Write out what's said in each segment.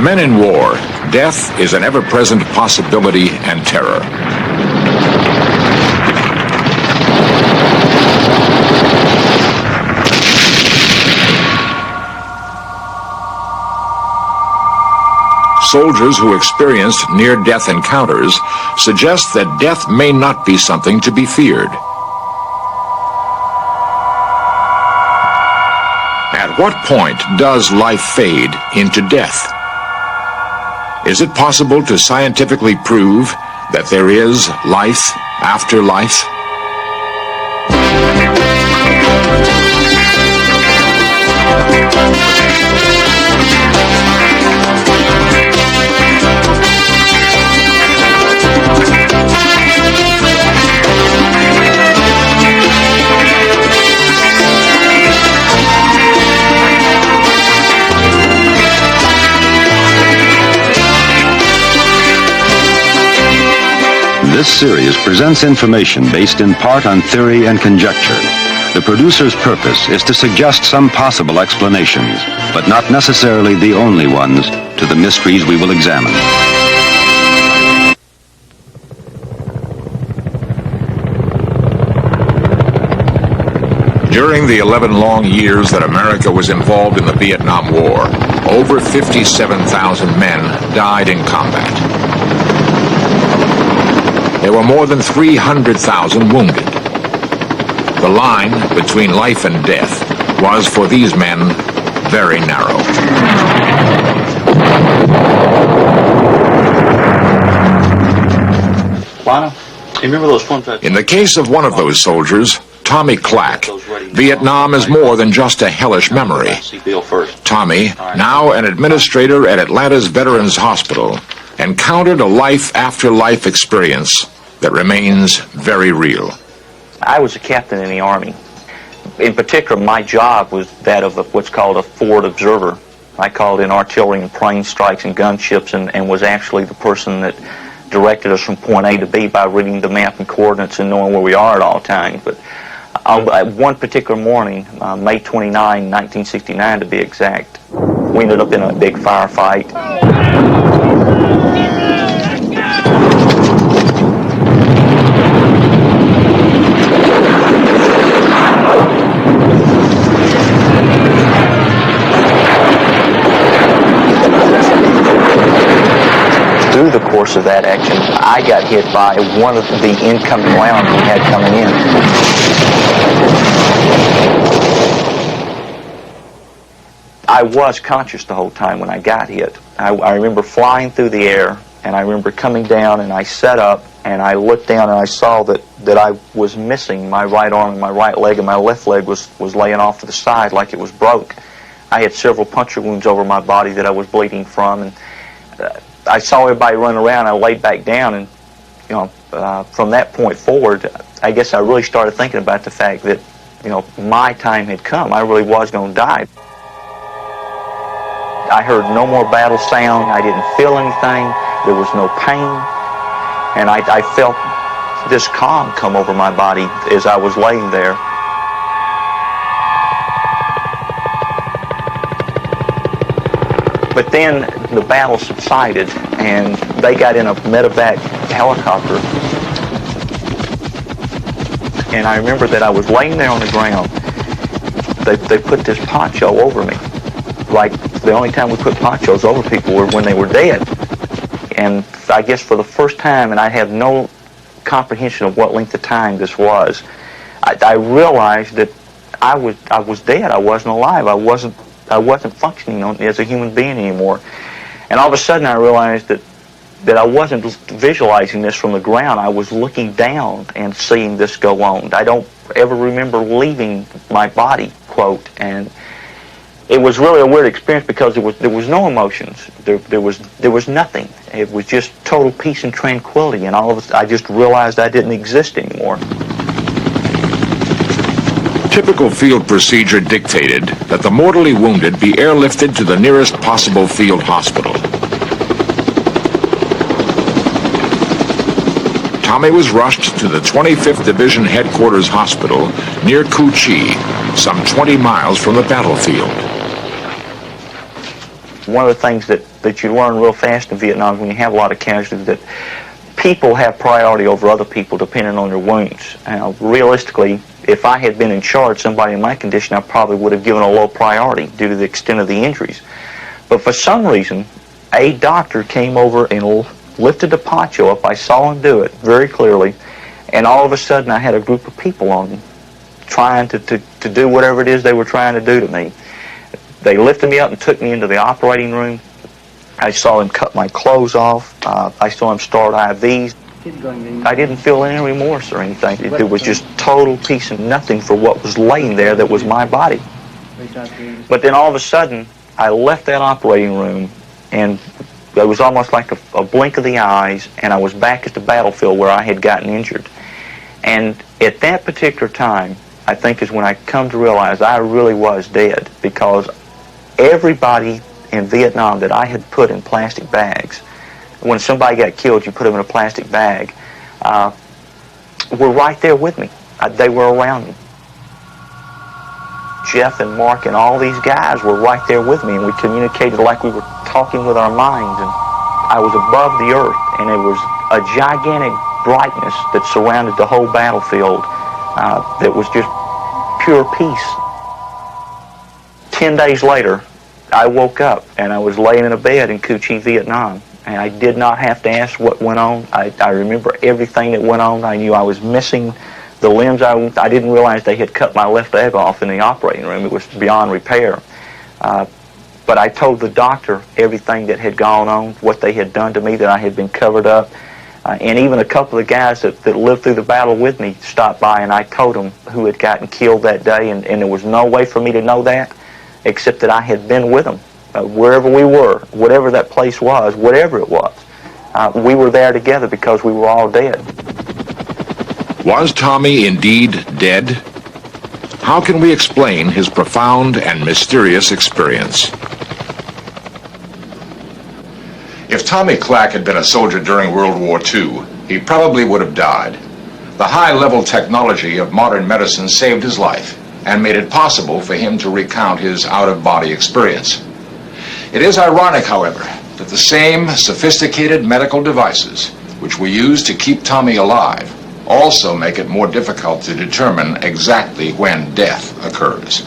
men in war, death is an ever-present possibility and terror. Soldiers who experienced near-death encounters suggest that death may not be something to be feared. At what point does life fade into death? Is it possible to scientifically prove that there is life after life? This series presents information based in part on theory and conjecture. The producer's purpose is to suggest some possible explanations, but not necessarily the only ones, to the mysteries we will examine. During the 11 long years that America was involved in the Vietnam War, over 57,000 men died in combat. There were more than 300,000 wounded. The line between life and death was, for these men, very narrow. Lana, you remember those ones? In the case of one of those soldiers, Tommy Clack, Vietnam is more than just a hellish memory. Tommy, now an administrator at Atlanta's Veterans Hospital, encountered a life-after-life experience that remains very real. I was a captain in the Army. In particular, my job was that of what's called a forward observer. I called in artillery and plane strikes and gunships and was actually the person that directed us from point A to B by reading the map and coordinates and knowing where we are at all times. But one particular morning, May 29, 1969 to be exact, we ended up in a big firefight. Through the course of that action, I got hit by one of the incoming rounds we had coming in. I was conscious the whole time when I got hit. I remember flying through the air, and I remember coming down, and I sat up, and I looked down, and I saw that I was missing my right arm and my right leg, and my left leg was laying off to the side like it was broke. I had several puncture wounds over my body that I was bleeding from, and I saw everybody running around. I laid back down, and from that point forward, I guess I really started thinking about the fact that my time had come. I really was going to die. I heard no more battle sound. I didn't feel anything. There was no pain, and I felt this calm come over my body as I was laying there. But then the battle subsided, and they got in a medevac helicopter. And I remember that I was laying there on the ground. They put this poncho over me. Like the only time we put ponchos over people were when they were dead. And I guess for the first time, and I have no comprehension of what length of time this was, I realized that I was dead. I wasn't alive. I wasn't functioning as a human being anymore. And all of a sudden I realized that I wasn't visualizing this from the ground. I was looking down and seeing this go on. I don't ever remember leaving my body, quote. And it was really a weird experience because there was no emotions. There was nothing. It was just total peace and tranquility. And all of a sudden I just realized I didn't exist anymore. Typical field procedure dictated that the mortally wounded be airlifted to the nearest possible field hospital. Tommy was rushed to the 25th Division Headquarters Hospital near Cu Chi, some 20 miles from the battlefield. One of the things that you learn real fast in Vietnam when you have a lot of casualties that people have priority over other people depending on their wounds. Realistically, if I had been in charge, somebody in my condition, I probably would have given a low priority due to the extent of the injuries. But for some reason, a doctor came over and lifted the poncho up. I saw him do it very clearly, and all of a sudden I had a group of people on me trying to do whatever it is they were trying to do to me. They lifted me up and took me into the operating room. I saw him cut my clothes off. I saw him start IVs. I didn't feel any remorse or anything. It was just total peace and nothing for what was laying there that was my body. But then all of a sudden, I left that operating room, and it was almost like a blink of the eyes, and I was back at the battlefield where I had gotten injured. And at that particular time, I think is when I come to realize I really was dead, because everybody in Vietnam that I had put in plastic bags, when somebody got killed, you put them in a plastic bag, were right there with me. They were around me. Jeff and Mark and all these guys were right there with me, and we communicated like we were talking with our minds. And I was above the earth, and it was a gigantic brightness that surrounded the whole battlefield that was just pure peace. 10 days later, I woke up, and I was laying in a bed in Cu Chi, Vietnam. And I did not have to ask what went on. I remember everything that went on. I knew I was missing the limbs. I didn't realize they had cut my left leg off in the operating room. It was beyond repair. But I told the doctor everything that had gone on, what they had done to me, that I had been covered up. And even a couple of guys that lived through the battle with me stopped by, and I told them who had gotten killed that day. And there was no way for me to know that except that I had been with them. Wherever we were, whatever that place was, whatever it was, we were there together because we were all dead. Was Tommy indeed dead? How can we explain his profound and mysterious experience? If Tommy Clack had been a soldier during World War II, he probably would have died. The high-level technology of modern medicine saved his life and made it possible for him to recount his out-of-body experience. It is ironic, however, that the same sophisticated medical devices which we use to keep Tommy alive also make it more difficult to determine exactly when death occurs.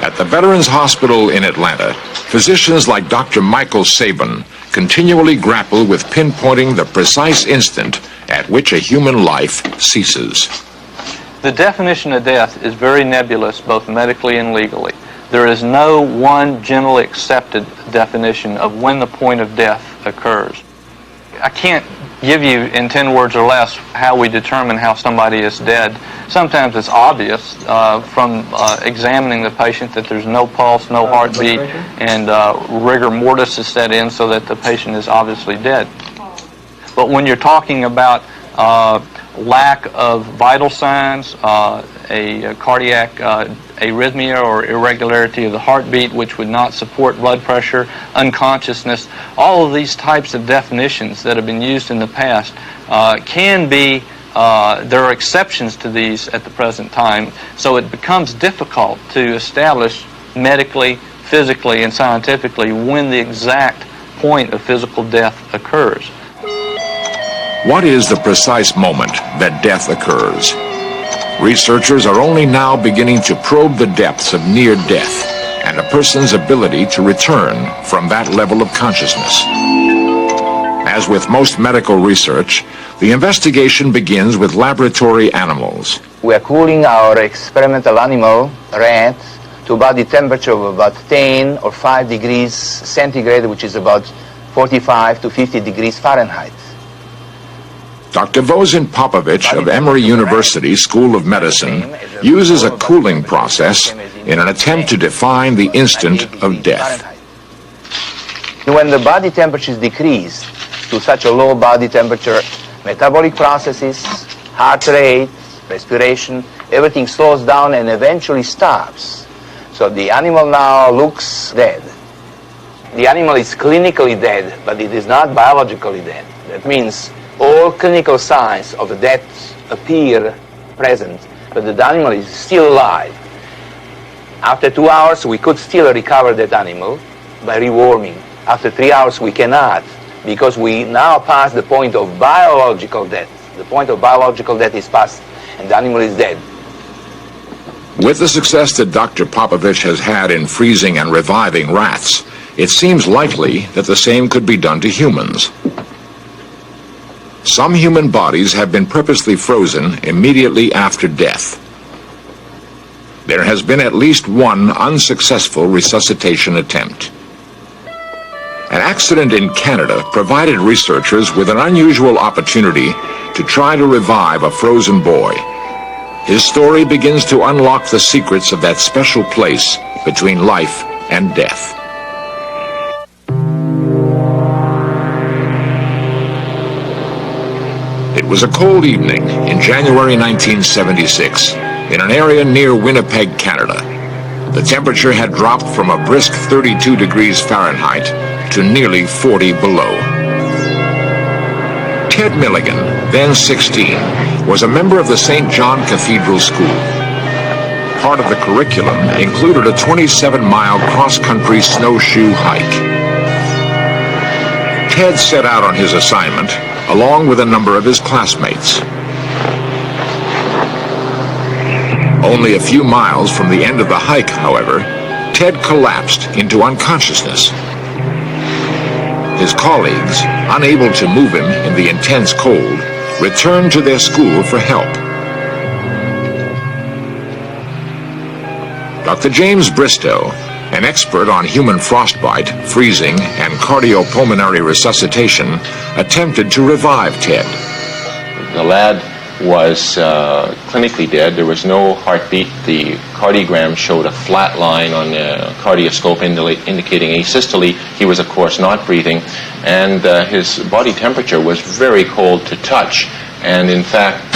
At the Veterans Hospital in Atlanta, physicians like Dr. Michael Sabin continually grapple with pinpointing the precise instant at which a human life ceases. The definition of death is very nebulous, both medically and legally. There is no one generally accepted definition of when the point of death occurs. I can't give you in 10 words or less how we determine how somebody is dead. Sometimes it's obvious from examining the patient that there's no pulse, no heartbeat, and rigor mortis is set in so that the patient is obviously dead. But when you're talking about lack of vital signs, a cardiac arrhythmia or irregularity of the heartbeat which would not support blood pressure, unconsciousness, all of these types of definitions that have been used in the past can be, there are exceptions to these at the present time, so it becomes difficult to establish medically, physically, and scientifically when the exact point of physical death occurs. What is the precise moment that death occurs? Researchers are only now beginning to probe the depths of near death and a person's ability to return from that level of consciousness. As with most medical research, the investigation begins with laboratory animals. We are cooling our experimental animal, rats, to about the temperature of about 10 or 5 degrees centigrade, which is about 45 to 50 degrees Fahrenheit. Dr. Vosin Popovich of Emory University School of Medicine uses a cooling process in an attempt to define the instant of death. When the body temperature is decreased to such a low body temperature, metabolic processes, heart rate, respiration, everything slows down and eventually stops. So the animal now looks dead. The animal is clinically dead, but it is not biologically dead. That means all clinical signs of death appear present, but the animal is still alive. After 2 hours, we could still recover that animal, by rewarming. After 3 hours, we cannot, because we now pass the point of biological death. The point of biological death is passed, and the animal is dead. With the success that Dr. Popovich has had in freezing and reviving rats, it seems likely that the same could be done to humans. Some human bodies have been purposely frozen immediately after death. There has been at least one unsuccessful resuscitation attempt. An accident in Canada provided researchers with an unusual opportunity to try to revive a frozen boy. His story begins to unlock the secrets of that special place between life and death. It was a cold evening in January 1976 in an area near Winnipeg, Canada. The temperature had dropped from a brisk 32 degrees Fahrenheit to nearly 40 below. Ted Milligan, then 16, was a member of the St. John Cathedral School. Part of the curriculum included a 27-mile cross-country snowshoe hike. Ted set out on his assignment along with a number of his classmates. Only a few miles from the end of the hike, however, Ted collapsed into unconsciousness. His colleagues, unable to move him in the intense cold, returned to their school for help. Dr. James Bristow, an expert on human frostbite, freezing, and cardiopulmonary resuscitation, attempted to revive Ted. The lad was clinically dead. There was no heartbeat. The cardiogram showed a flat line on the cardioscope indicating asystole. He was, of course, not breathing, and his body temperature was very cold to touch. And in fact,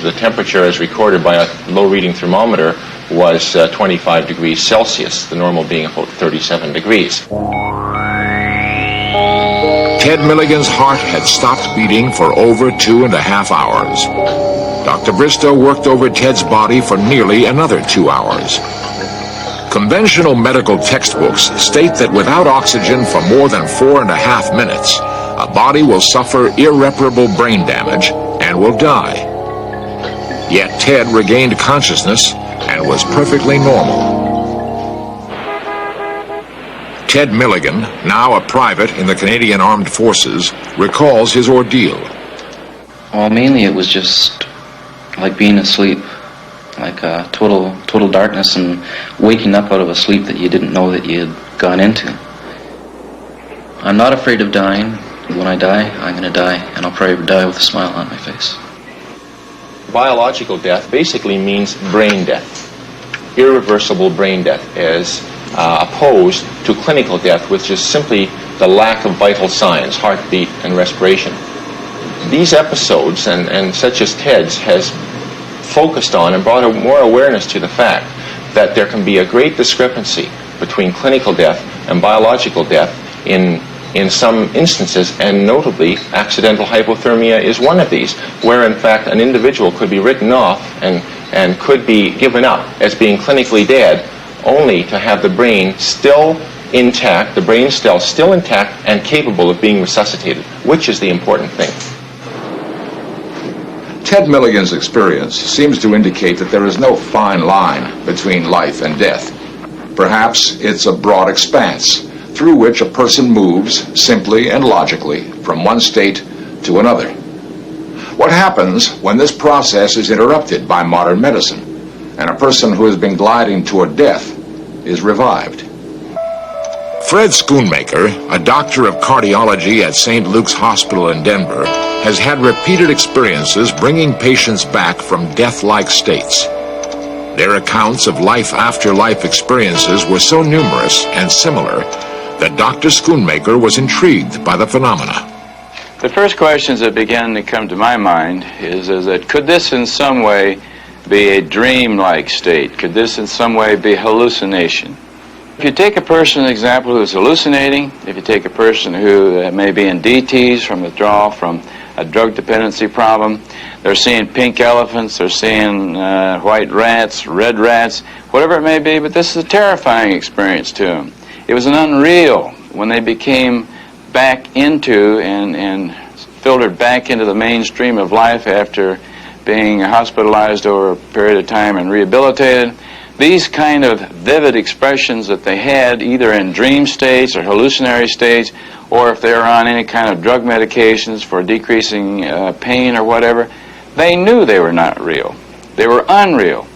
the temperature as recorded by a low-reading thermometer was 25 degrees Celsius, the normal being about 37 degrees. Ted Milligan's heart had stopped beating for over 2.5 hours. Dr. Bristow worked over Ted's body for nearly another 2 hours. Conventional medical textbooks state that without oxygen for more than 4.5 minutes, a body will suffer irreparable brain damage and will die. Yet Ted regained consciousness and was perfectly normal. Ted Milligan, now a private in the Canadian Armed Forces, recalls his ordeal. Well, mainly it was just like being asleep, like total darkness and waking up out of a sleep that you didn't know that you had gone into. I'm not afraid of dying. When I die, I'm going to die, and I'll probably die with a smile on my face. Biological death basically means brain death, irreversible brain death, as opposed to clinical death, which is simply the lack of vital signs, heartbeat and respiration. These episodes, and such as Ted's, has focused on and brought more awareness to the fact that there can be a great discrepancy between clinical death and biological death in some instances, and notably accidental hypothermia is one of these, where in fact an individual could be written off and could be given up as being clinically dead, only to have the brain still intact, the brain cells still intact and capable of being resuscitated, which is the important thing. Ted Milligan's experience seems to indicate that there is no fine line between life and death. Perhaps it's a broad expanse through which a person moves simply and logically from one state to another. What happens when this process is interrupted by modern medicine and a person who has been gliding toward death is revived? Fred Schoonmaker, a doctor of cardiology at St. Luke's Hospital in Denver, has had repeated experiences bringing patients back from death-like states. Their accounts of life-after-life experiences were so numerous and similar that Dr. Schoonmaker was intrigued by the phenomena. The first questions that began to come to my mind is that could this in some way be a dream-like state? Could this in some way be hallucination? If you take a person, an example, who's hallucinating, if you take a person who may be in DTs from withdrawal from a drug dependency problem, they're seeing pink elephants, they're seeing white rats, red rats, whatever it may be, but this is a terrifying experience to them. It was an unreal when they became back into and filtered back into the mainstream of life after being hospitalized over a period of time and rehabilitated. These kind of vivid expressions that they had either in dream states or hallucinatory states, or if they were on any kind of drug medications for decreasing pain or whatever, they knew they were not real. They were unreal.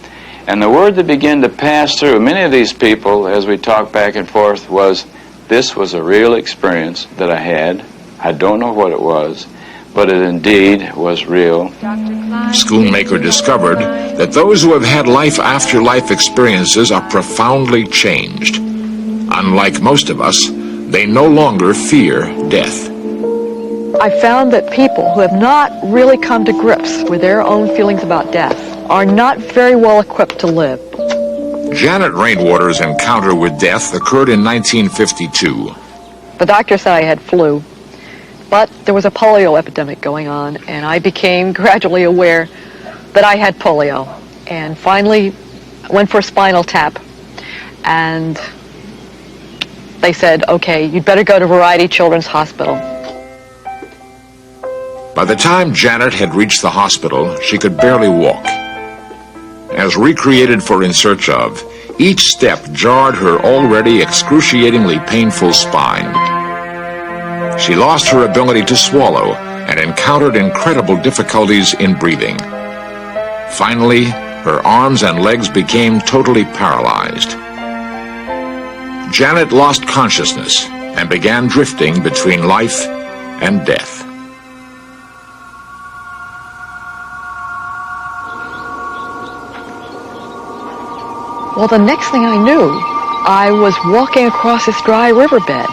And the word that began to pass through many of these people as we talked back and forth was, this was a real experience that I had. I don't know what it was, but it indeed was real. Schoonmaker discovered that those who have had life-after-life experiences are profoundly changed. Unlike most of us, they no longer fear death. I found that people who have not really come to grips with their own feelings about death are not very well equipped to live. Janet Rainwater's encounter with death occurred in 1952. The doctor said I had flu, but there was a polio epidemic going on, and I became gradually aware that I had polio, and finally went for a spinal tap, and they said, okay, you'd better go to Variety Children's Hospital. By the time Janet had reached the hospital, she could barely walk. As recreated for In Search Of, each step jarred her already excruciatingly painful spine. She lost her ability to swallow and encountered incredible difficulties in breathing. Finally, her arms and legs became totally paralyzed. Janet lost consciousness and began drifting between life and death. Well, the next thing I knew, I was walking across this dry riverbed.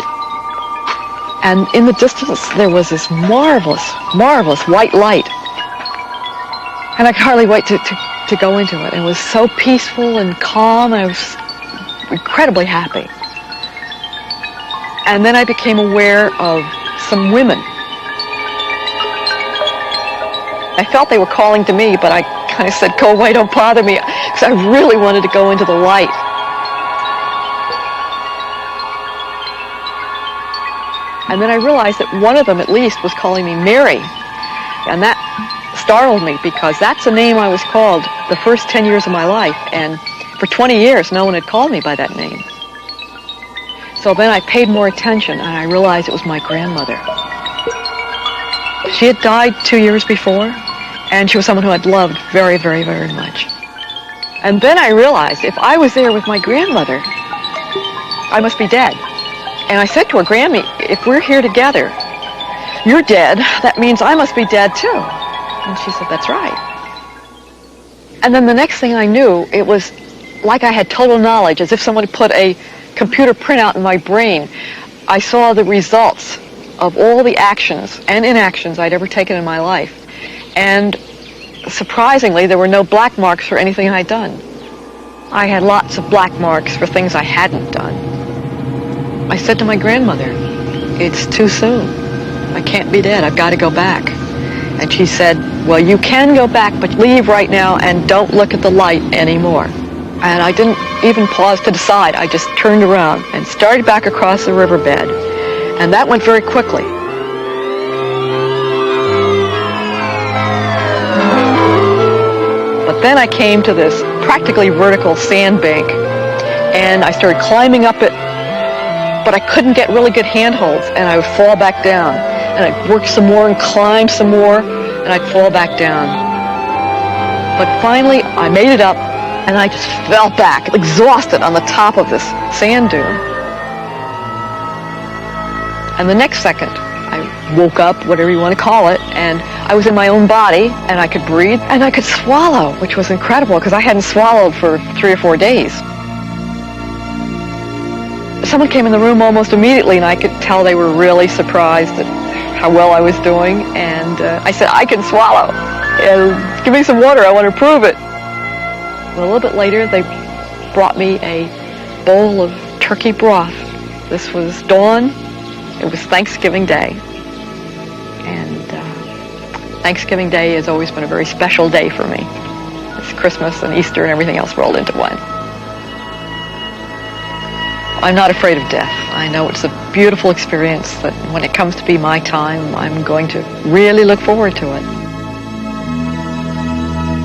And in the distance, there was this marvelous, marvelous white light. And I could hardly wait to go into it. It was so peaceful and calm, and I was incredibly happy. And then I became aware of some women. I felt they were calling to me, but I kind of said, go away, don't bother me, because I really wanted to go into the light. And then I realized that one of them, at least, was calling me Mary. And that startled me, because that's a name I was called the first 10 years of my life. And for 20 years, no one had called me by that name. So then I paid more attention, and I realized it was my grandmother. She had died 2 years before, and she was someone who I'd loved very, very, very much. And then I realized if I was there with my grandmother, I must be dead. And I said to her, Grammy, if we're here together, you're dead, that means I must be dead too. And she said, that's right. And then the next thing I knew, it was like I had total knowledge, as if someone had put a computer printout in my brain. I saw the results of all the actions and inactions I'd ever taken in my life. And surprisingly, there were no black marks for anything I'd done. I had lots of black marks for things I hadn't done. I said to my grandmother, it's too soon. I can't be dead. I've got to go back. And she said, well, you can go back, but leave right now and don't look at the light anymore. And I didn't even pause to decide. I just turned around and started back across the riverbed. And that went very quickly. But then I came to this practically vertical sandbank, and I started climbing up it, but I couldn't get really good handholds, and I would fall back down. And I'd work some more and climb some more, and I'd fall back down. But finally, I made it up, and I just fell back, exhausted, on the top of this sand dune. And the next second, I woke up, whatever you want to call it, and I was in my own body, and I could breathe, and I could swallow, which was incredible, because I hadn't swallowed for 3 or 4 days. Someone came in the room almost immediately, and I could tell they were really surprised at how well I was doing. And I said, I can swallow. And give me some water. I want to prove it. Well, a little bit later, they brought me a bowl of turkey broth. This was dawn. It was Thanksgiving Day. And Thanksgiving Day has always been a very special day for me. It's Christmas and Easter and everything else rolled into one. I'm not afraid of death. I know it's a beautiful experience that when it comes to be my time, I'm going to really look forward to it.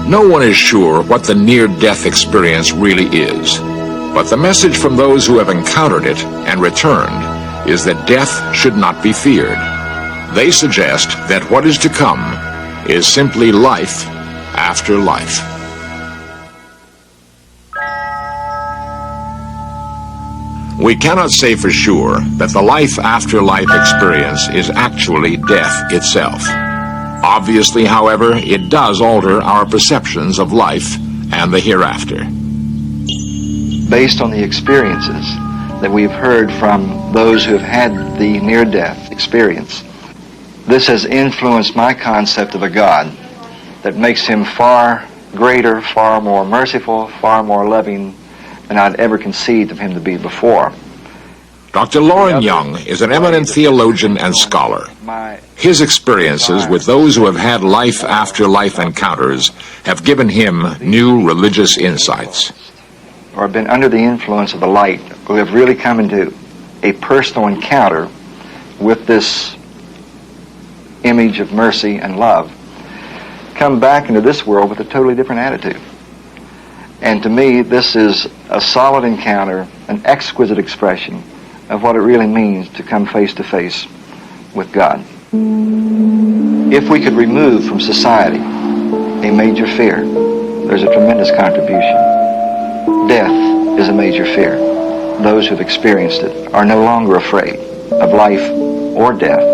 No one is sure what the near-death experience really is, but the message from those who have encountered it and returned is that death should not be feared. They suggest that what is to come is simply life after life. We cannot say for sure that the life after life experience is actually death itself. Obviously, however, it does alter our perceptions of life and the hereafter. Based on the experiences that we've heard from those who have had the near-death experience, this has influenced my concept of a God that makes him far greater, far more merciful, far more loving than I'd ever conceived of him to be before. Dr. Loren Young is an eminent theologian and scholar. His experiences with those who have had life after life encounters have given him new religious insights. Or been under the influence of the light, who have really come into a personal encounter with this image of mercy and love, come back into this world with a totally different attitude. And to me, this is a solid encounter, an exquisite expression of what it really means to come face to face with God. If we could remove from society a major fear, there's a tremendous contribution. Death is a major fear. Those who've experienced it are no longer afraid of life or death.